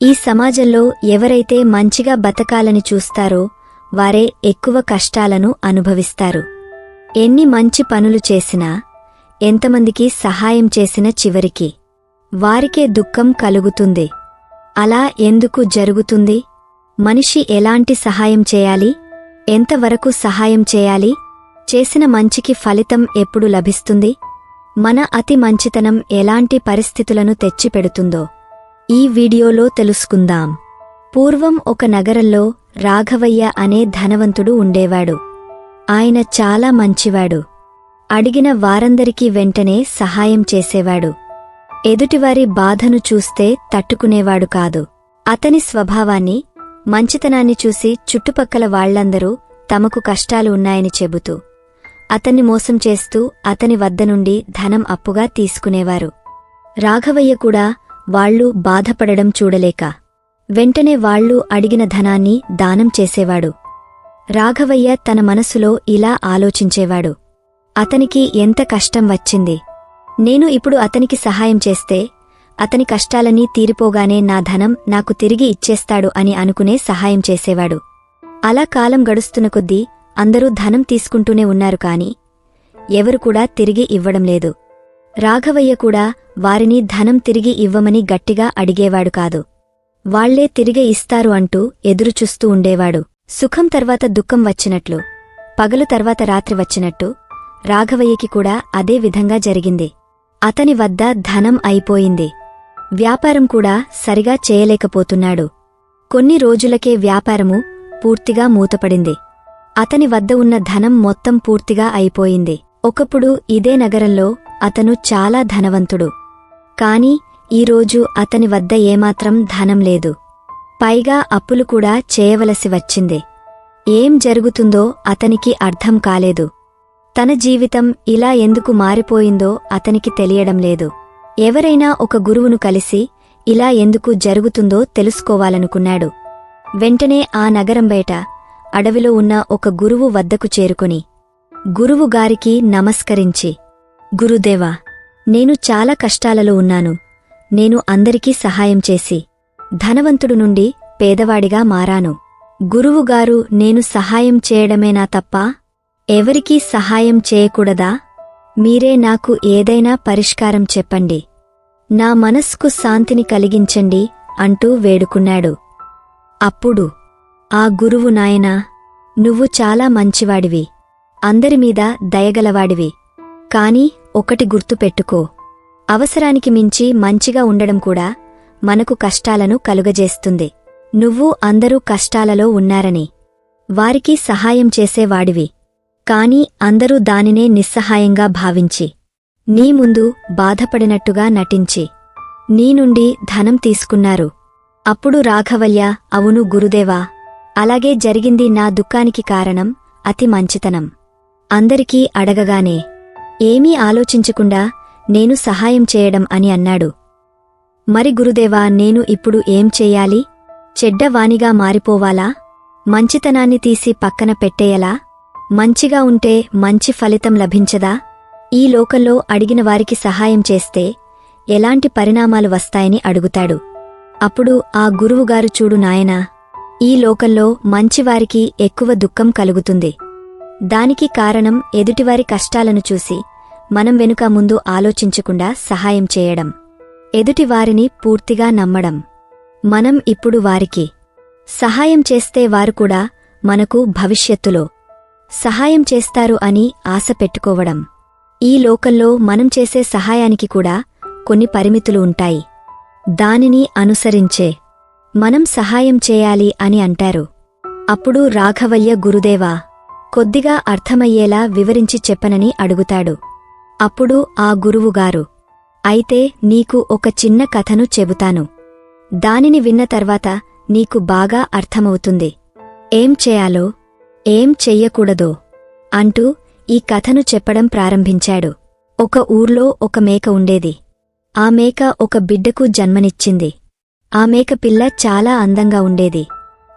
ఈ సమాజంలో ఎవరైతే మంచిగా బతకాలని చూస్తారో వారే ఎక్కువ కష్టాలను అనుభవిస్తారు. ఎన్ని మంచి పనులు చేసినా, ఎంతమందికి సహాయం చేసిన చివరికి వారికే దుఃఖం కలుగుతుంది. అలా ఎందుకు జరుగుతుంది? మనిషి ఎలాంటి సహాయం చేయాలి? ఎంతవరకు సహాయం చేయాలి? చేసిన మంచికి ఫలితం ఎప్పుడు లభిస్తుంది? మన అతి మంచితనం ఎలాంటి పరిస్థితులను తెచ్చిపెడుతుందో ఈ వీడియోలో తెలుసుకుందాం. పూర్వం ఒక నగరంలో రాఘవయ్య అనే ధనవంతుడు ఉండేవాడు. ఆయన చాలా మంచివాడు. అడిగిన వారందరికీ వెంటనే సహాయం చేసేవాడు. ఎదుటివారి బాధను చూస్తే తట్టుకునేవాడు కాదు. అతని స్వభావాన్ని, మంచితనాన్ని చూసి చుట్టుపక్కల వాళ్లందరూ తమకు కష్టాలు ఉన్నాయని చెబుతూ అతన్ని మోసం చేస్తూ అతని వద్ద నుండి ధనం అప్పుగా తీసుకునేవారు. రాఘవయ్య కూడా వాళ్లు బాధపడడం చూడలేక వెంటనే వాళ్లు అడిగిన ధనాన్ని దానం చేసేవాడు. రాఘవయ్య తన మనసులో ఇలా ఆలోచించేవాడు. అతనికి ఎంత కష్టం వచ్చింది. నేను ఇప్పుడు అతనికి సహాయం చేస్తే అతని కష్టాలన్నీ తీరిపోగానే నా ధనం నాకు తిరిగి ఇచ్చేస్తాడు అని అనుకునే సహాయం చేసేవాడు. అలా కాలం గడుస్తున్న కొద్దీ అందరూ ధనం తీసుకుంటూనే ఉన్నారు కాని ఎవరు కూడా తిరిగి ఇవ్వడం లేదు. రాఘవయ్య కూడా వారిని ధనం తిరిగి ఇవ్వమని గట్టిగా అడిగేవాడు కాదు. వాళ్లే తిరిగి ఇస్తారు అంటూ ఎదురుచూస్తూ ఉండేవాడు. సుఖం తర్వాత దుఃఖం వచ్చినట్లు, పగలు తర్వాత రాత్రి వచ్చినట్టు రాఘవయ్యకి కూడా అదే విధంగా జరిగింది. అతని వద్ద ధనం అయిపోయింది. వ్యాపారం కూడా సరిగా చేయలేకపోతున్నాడు. కొన్ని రోజులకే వ్యాపారము పూర్తిగా మూతపడింది. అతని వద్ద ఉన్న ధనం మొత్తం పూర్తిగా అయిపోయింది. ఒకప్పుడు ఇదే నగరంలో అతను చాలా ధనవంతుడు. కాని ఈరోజు అతని వద్ద ఏమాత్రం ధనం లేదు. పైగా అప్పులు కూడా చేయవలసి వచ్చింది. ఏం జరుగుతుందో అతనికి అర్థం కాలేదు. తన జీవితం ఇలా ఎందుకు మారిపోయిందో అతనికి తెలియడం లేదు. ఎవరైనా ఒక గురువును కలిసి ఇలా ఎందుకు జరుగుతుందో తెలుసుకోవాలనుకున్నాడు. వెంటనే ఆ నగరం బయట అడవిలో ఉన్న ఒక గురువు వద్దకు చేరుకుని గురువుగారికి నమస్కరించి, గురుదేవా, నేను చాలా కష్టాలలో ఉన్నాను. నేను అందరికీ సహాయం చేసి ధనవంతుడు నుండి పేదవాడిగా మారాను. గురువుగారు, నేను సహాయం చేయడమేనా తప్ప ఎవరికీ సహాయం చేయకూడదా? మీరే నాకు ఏదైనా పరిష్కారం చెప్పండి. నా మనస్సుకు శాంతిని కలిగించండి అంటూ వేడుకున్నాడు. అప్పుడు ఆ గురువు, నాయనా, నువ్వు చాలా మంచివాడివి, అందరిమీద దయగలవాడివి. కాని ఒకటి గుర్తుపెట్టుకో, అవసరానికి మించి మంచిగా ఉండడం కూడా మనకు కష్టాలను కలుగజేస్తుంది. నువ్వు అందరూ కష్టాలలో ఉన్నారని వారికి సహాయం చేసేవాడివి. కాని అందరూ దానినే నిస్సహాయంగా భావించి నీ ముందు బాధపడినట్టుగా నటించి నీ నుండి ధనం తీసుకున్నారు. అప్పుడు రాఘవయ్య, అవును గురుదేవా, అలాగే జరిగింది. నా దుఃఖానికి కారణం అతి మంచితనం. అందరికీ అడగగానే ఏమీ ఆలోచించకుండా నేను సహాయం చేయడం అని అన్నాడు. మరి గురుదేవా, నేను ఇప్పుడు ఏం చెయ్యాలి? చెడ్డవానిగా మారిపోవాలా? మంచితనాన్ని తీసి పక్కన పెట్టేయలా? మంచిగా ఉంటే మంచి ఫలితం లభించదా? ఈ లోకంలో అడిగిన వారికి సహాయం చేస్తే ఎలాంటి పరిణామాలు వస్తాయని అడుగుతాడు. అప్పుడు ఆ గురువుగారు, చూడు నాయనా, ఈ లోకంలో మంచివారికి ఎక్కువ దుఃఖం కలుగుతుంది. దానికి కారణం ఎదుటివారి కష్టాలను చూసి మనం వెనుక ముందు ఆలోచించకుండా సహాయం చేయడం, ఎదుటివారిని పూర్తిగా నమ్మడం. మనం ఇప్పుడు వారికి సహాయం చేస్తే వారు కూడా మనకు భవిష్యత్తులో సహాయం చేస్తారు అని ఆశ పెట్టుకోవడం. ఈ లోకంలో మనం చేసే సహాయానికి కూడా కొన్ని పరిమితులు ఉంటాయి. దానిని అనుసరించే మనం సహాయం చేయాలి అని అంటారు. అప్పుడు రాఘవయ్య, గురుదేవా, కొద్దిగా అర్థమయ్యేలా వివరించి చెప్పనని అడుగుతాడు. అప్పుడు ఆ గురువుగారు, అయితే నీకు ఒక చిన్న కథను చెబుతాను. దానిని విన్న తర్వాత నీకు బాగా అర్థమవుతుంది. ఏం చేయాలో, ఏం చెయ్యకూడదో అంటూ ఈ కథను చెప్పడం ప్రారంభించాడు. ఒక ఊర్లో ఒక మేక ఉండేది. ఆ మేక ఒక బిడ్డకు జన్మనిచ్చింది. ఆ మేక పిల్ల చాలా అందంగా ఉండేది.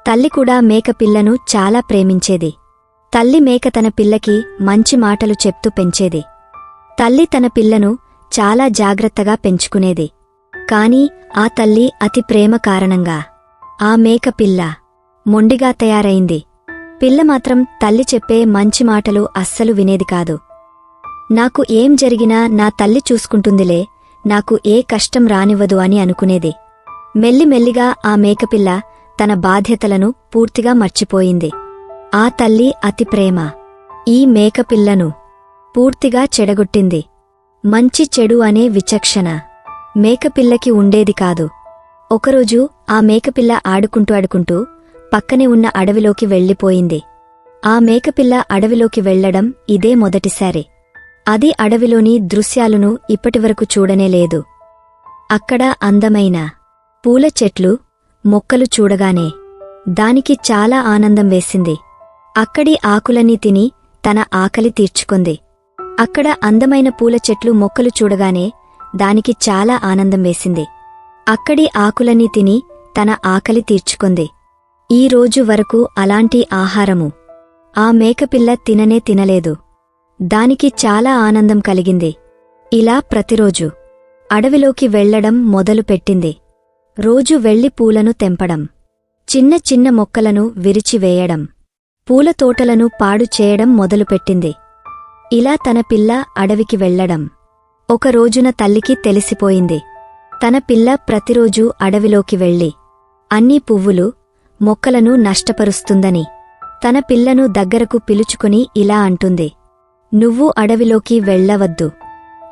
తల్లి కూడా మేక పిల్లను చాలా ప్రేమించేది. తల్లి మేక తన పిల్లకి మంచి మాటలు చెప్తూ పెంచేది. తల్లి తన పిల్లను చాలా జాగ్రత్తగా పెంచుకునేది. కాని ఆ తల్లి అతి ప్రేమ కారణంగా ఆ మేకపిల్ల మొండిగా తయారైంది. పిల్ల మాత్రం తల్లి చెప్పే మంచి మాటలు అస్సలు వినేది కాదు. నాకు ఏం జరిగినా నా తల్లి చూసుకుంటుందిలే, నాకు ఏ కష్టం రానివ్వదు అని అనుకునేది. మెల్లిమెల్లిగా ఆ మేకపిల్ల తన బాధ్యతలను పూర్తిగా మర్చిపోయింది. ఆ తల్లి అతి ప్రేమ ఈ మేకపిల్లను పూర్తిగా చెడగొట్టింది. మంచి చెడు అనే విచక్షణ మేకపిల్లకి ఉండేది కాదు. ఒకరోజు ఆ మేకపిల్ల ఆడుకుంటూ పక్కనే ఉన్న అడవిలోకి వెళ్ళిపోయింది. ఆ మేకపిల్ల అడవిలోకి వెళ్లడం ఇదే మొదటిసారి. అది అడవిలోని దృశ్యాలను ఇప్పటివరకు చూడనేలేదు. అక్కడ అందమైన పూల చెట్లు, మొక్కలు చూడగానే దానికి చాలా ఆనందం వేసింది. అక్కడి ఆకులన్నీ తిని తన ఆకలి తీర్చుకుంది. అక్కడ అందమైన పూల చెట్లు, మొక్కలు చూడగానే దానికి చాలా ఆనందం వేసింది. అక్కడి ఆకులన్నీ తిని తన ఆకలి తీర్చుకుంది. ఈ రోజు వరకు అలాంటి ఆహారము ఆ మేకపిల్ల తినలేదు. దానికి చాలా ఆనందం కలిగింది. ఇలా ప్రతిరోజు అడవిలోకి వెళ్లడం మొదలుపెట్టింది. రోజు వెళ్లి పూలను తెంపడం, చిన్న చిన్న మొక్కలను విరిచివేయడం, పూల తోటలను పాడు చేయడం మొదలుపెట్టింది. ఇలా తన పిల్ల అడవికి వెళ్లడం ఒక రోజున తల్లికి తెలిసిపోయింది. తన పిల్ల ప్రతిరోజూ అడవిలోకి వెళ్లి అన్ని పువ్వులు, మొక్కలను నష్టపరుస్తుందని తన పిల్లను దగ్గరకు పిలుచుకుని ఇలా అంటుంది, నువ్వు అడవిలోకి వెళ్ళవద్దు.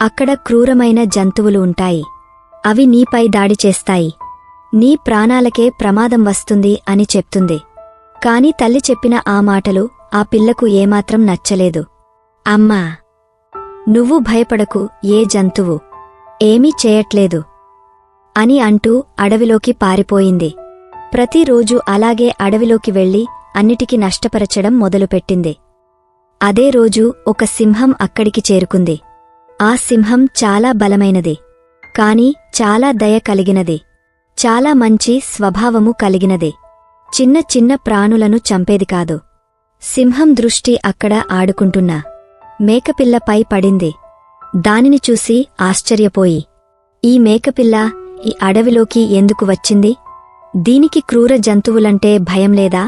అక్కడ క్రూరమైన జంతువులు ఉంటాయి. అవి నీపై దాడి చేస్తాయి. నీ ప్రాణాలకే ప్రమాదం వస్తుంది అని చెప్తుంది. కాని తల్లి చెప్పిన ఆ మాటలు ఆ పిల్లకు ఏమాత్రం నచ్చలేదు. అమ్మా, నువ్వు భయపడకు, ఏ జంతువు ఏమీ చేయట్లేదు అని అంటూ అడవిలోకి పారిపోయింది. ప్రతిరోజూ అలాగే అడవిలోకి వెళ్లి అన్నిటికీ నష్టపరచడం మొదలుపెట్టింది. అదే రోజు ఒక సింహం అక్కడికి చేరుకుంది. ఆ సింహం చాలా బలమైనది, కాని చాలా దయ కలిగినది, చాలా మంచి స్వభావము కలిగినది. చిన్న చిన్న ప్రాణులను చంపేది కాదు. సింహం దృష్టి అక్కడ ఆడుకుంటున్న మేకపిల్లపై పడింది. దానిని చూసి ఆశ్చర్యపోయి, ఈ మేకపిల్ల ఈ అడవిలోకి ఎందుకు వచ్చింది? దీనికి క్రూర జంతువులంటే భయం లేదా?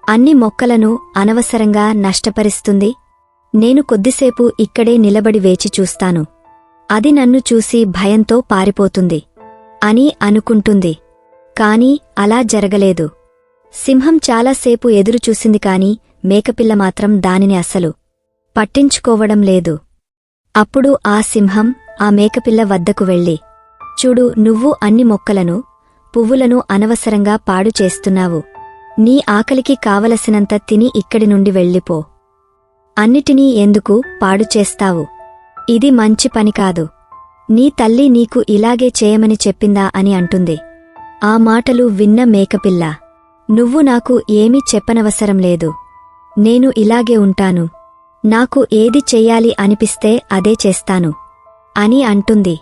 అన్ని మొక్కలను అనవసరంగా నష్టపరుస్తుంది. నేను కొద్దిసేపు ఇక్కడే నిలబడి వేచి చూస్తాను. అది నన్ను చూసి భయంతో పారిపోతుంది అని అనుకుంటుంది. కాని అలా జరగలేదు. సింహం చాలాసేపు ఎదురుచూసింది కాని మేకపిల్ల మాత్రం దానిని అస్సలు పట్టించుకోవడం లేదు. అప్పుడు ఆ సింహం ఆ మేకపిల్ల వద్దకు వెళ్ళి, చూడు, నువ్వు అన్ని మొక్కలను, పువ్వులను అనవసరంగా పాడు చేస్తున్నావు. నీ ఆకలికి కావలసినంత తిని ఇక్కడి నుండి వెళ్ళిపో. అన్నిటినీ ఎందుకు పాడు చేస్తావు? ఇది మంచి పని కాదు. నీ తల్లి నీకు ఇలాగే చేయమని చెప్పిందా అని అంటుంది. ఆ మాటలు విన్న మేకపిల్ల, నువ్వు నాకు ఏమీ చెప్పనవసరం లేదు. నేను ఇలాగే ఉంటాను. నాకు ఏది చెయ్యాలి అనిపిస్తే అదే చేస్తాను అని అంటుంది.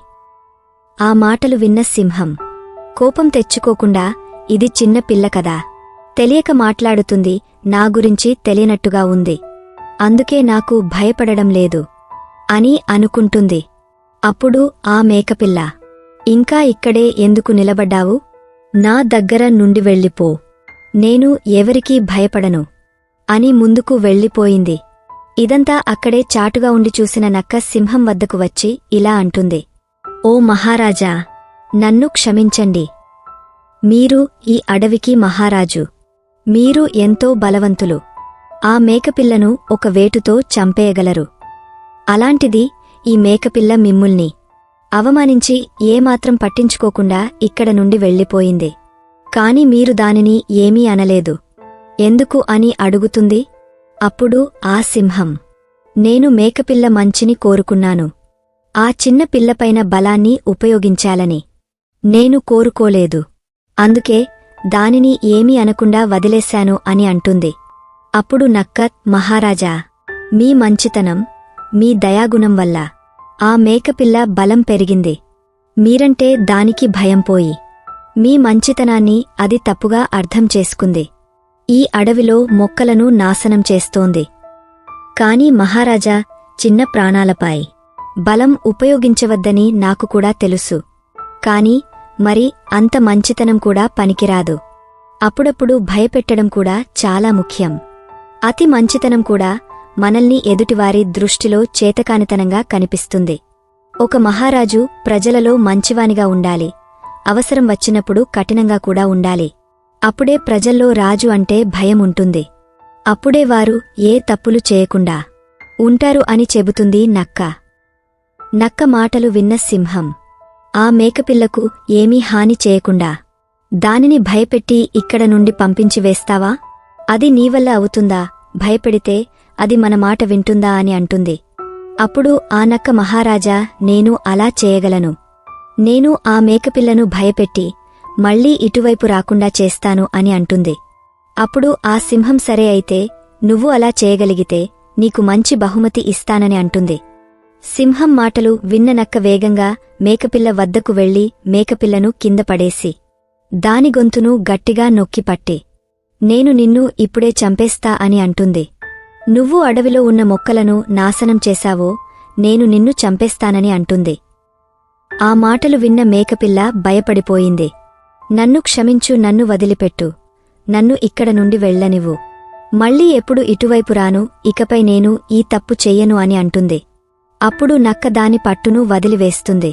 ఆ మాటలు విన్న సింహం కోపం తెచ్చుకోకుండా, ఇది చిన్న పిల్ల కదా, తెలియక మాట్లాడుతుంది, నా గురించి తెలియనట్టుగా ఉంది, అందుకే నాకు భయపడడం లేదు అని అనుకుంటుంది. అప్పుడు ఆ మేకపిల్ల, ఇంకా ఇక్కడే ఎందుకు నిలబడ్డావు? నా దగ్గర నుండి వెళ్ళిపో. నేను ఎవరికీ భయపడను అని ముందుకు వెళ్ళిపోయింది. ఇదంతా అక్కడే చాటుగా ఉండి చూసిన నక్క సింహం వద్దకు వచ్చి ఇలా అంటుంది, ఓ మహారాజా, నన్ను క్షమించండి. మీరు ఈ అడవికి మహారాజు. మీరు ఎంతో బలవంతులు. ఆ మేకపిల్లను ఒక వేటుతో చంపేయగలరు. అలాంటిది ఈ మేకపిల్ల మిమ్ముల్ని అవమానించి ఏమాత్రం పట్టించుకోకుండా ఇక్కడ నుండి వెళ్ళిపోయింది. కాని మీరు దానిని ఏమీ అనలేదు. ఎందుకు అని అడుగుతుంది. అప్పుడు ఆ సింహం, నేను మేకపిల్ల మంచిని కోరుకున్నాను. ఆ చిన్న పిల్లపైన బలాన్ని ఉపయోగించాలని నేను కోరుకోలేదు. అందుకే దానిని ఏమీ అనకుండా వదిలేశాను అని అంటుంది. అప్పుడు నక్క, మహారాజా, మీ మంచితనం, మీ దయాగుణం వల్ల ఆ మేకపిల్ల బలం పెరిగింది. మీరంటే దానికి భయం పోయి మీ మంచితనాన్ని అది తప్పుగా అర్థం చేసుకుంది. ఈ అడవిలో మొక్కలను నాశనం చేస్తోంది. కాని మహారాజా, చిన్న ప్రాణాలపై బలం ఉపయోగించవద్దని నాకు కూడా తెలుసు. కాని మరి అంత మంచితనం కూడా పనికిరాదు. అప్పుడప్పుడు భయపెట్టడం కూడా చాలా ముఖ్యం. అతి మంచితనం కూడా మనల్ని ఎదుటివారి దృష్టిలో చేతకానితనంగా కనిపిస్తుంది. ఒక మహారాజు ప్రజలలో మంచివానిగా ఉండాలి, అవసరం వచ్చినప్పుడు కఠినంగా కూడా ఉండాలి. అప్పుడే ప్రజల్లో రాజు అంటే భయం ఉంటుంది. అప్పుడే వారు ఏ తప్పులు చేయకుండా ఉంటారు అని చెబుతుంది నక్క. నక్క మాటలు విన్న సింహం ఆ మేకపిల్లకు ఏమీ హాని చేయకుండా దానిని భయపెట్టి ఇక్కడ నుండి పంపించి వేస్తావా? అది నీవల్ల అవుతుందా? భయపెడితే అది మన మాట వింటుందా అని అంటుంది. అప్పుడు ఆ నక్క, మహారాజా, నేను అలా చేయగలను. నేను ఆ మేకపిల్లను భయపెట్టి మళ్లీ ఇటువైపు రాకుండా చేస్తాను అని అంటుంది. అప్పుడు ఆ సింహం, సరే అయితే నువ్వు అలా చేయగలిగితే నీకు మంచి బహుమతి ఇస్తానని అంటుంది. సింహం మాటలు విన్న నక్క వేగంగా మేకపిల్ల వద్దకు వెళ్లి మేకపిల్లను కింద పడేసి దాని గొంతును గట్టిగా నొక్కిపట్టి, నేను నిన్ను ఇప్పుడే చంపేస్తా అని అంటుంది. నువ్వు అడవిలో ఉన్న మొక్కలను నాశనం చేశావో నేను నిన్ను చంపేస్తానని అంటుంది. ఆ మాటలు విన్న మేకపిల్ల భయపడిపోయింది. నన్ను క్షమించు, నన్ను వదిలిపెట్టు, నన్ను ఇక్కడ నుండి వెళ్ళనివ్వు, మళ్ళీ ఎప్పుడు ఇటువైపు రాను, ఇకపై నేను ఈ తప్పు చెయ్యను అని అంటుంది. అప్పుడు నక్క దాని పట్టును వదిలివేస్తుంది.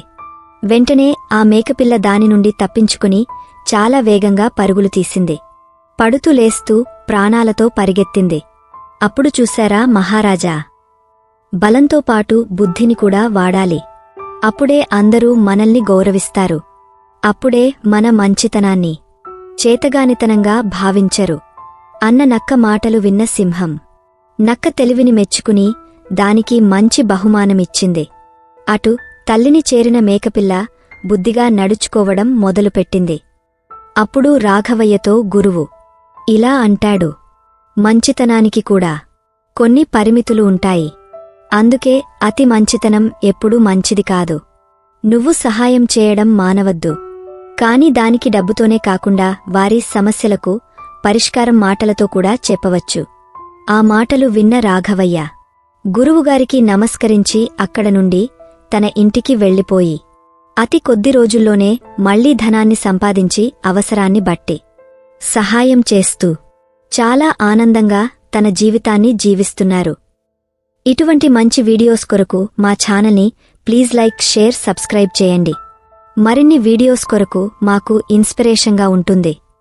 వెంటనే ఆ మేకపిల్ల దాని నుండి తప్పించుకుని చాలా వేగంగా పరుగులు తీసింది. పడుతూ లేస్తూ ప్రాణాలతో పరిగెత్తింది. అప్పుడు చూశారా మహారాజా, బలంతో పాటు బుద్ధిని కూడా వాడాలి. అప్పుడే అందరూ మనల్ని గౌరవిస్తారు. అప్పుడే మన మంచితనాన్ని చేతగానితనంగా భావించరు అన్న నక్క మాటలు విన్న సింహం నక్క తెలివిని మెచ్చుకుని దానికి మంచి బహుమానమిచ్చింది. అటు తల్లిని చేరిన మేకపిల్ల బుద్ధిగా నడుచుకోవడం మొదలుపెట్టింది. అప్పుడు రాఘవయ్యతో గురువు ఇలా అంటాడు, మంచితనానికి కూడా కొన్ని పరిమితులు ఉంటాయి. అందుకే అతి మంచితనం ఎప్పుడూ మంచిది కాదు. నువ్వు సహాయం చేయడం మానవద్దు, కాని దానికి డబ్బుతోనే కాకుండా వారి సమస్యలకు పరిష్కారం మాటలతో కూడా చెప్పవచ్చు. ఆ మాటలు విన్న రాఘవయ్య గురువుగారికి నమస్కరించి అక్కడ నుండి తన ఇంటికి వెళ్ళిపోయి అతి కొద్ది రోజుల్లోనే మళ్లీ ధనాన్ని సంపాదించి అవసరాన్ని బట్టి సహాయం చేస్తూ చాలా ఆనందంగా తన జీవితాన్ని జీవిస్తున్నారు. ఇటువంటి మంచి వీడియోస్ కొరకు మా ఛానల్ని ప్లీజ్ లైక్, షేర్, సబ్స్క్రైబ్ చేయండి. మరిన్ని వీడియోస్ కొరకు మాకు ఇన్స్పిరేషన్గా ఉంటుంది.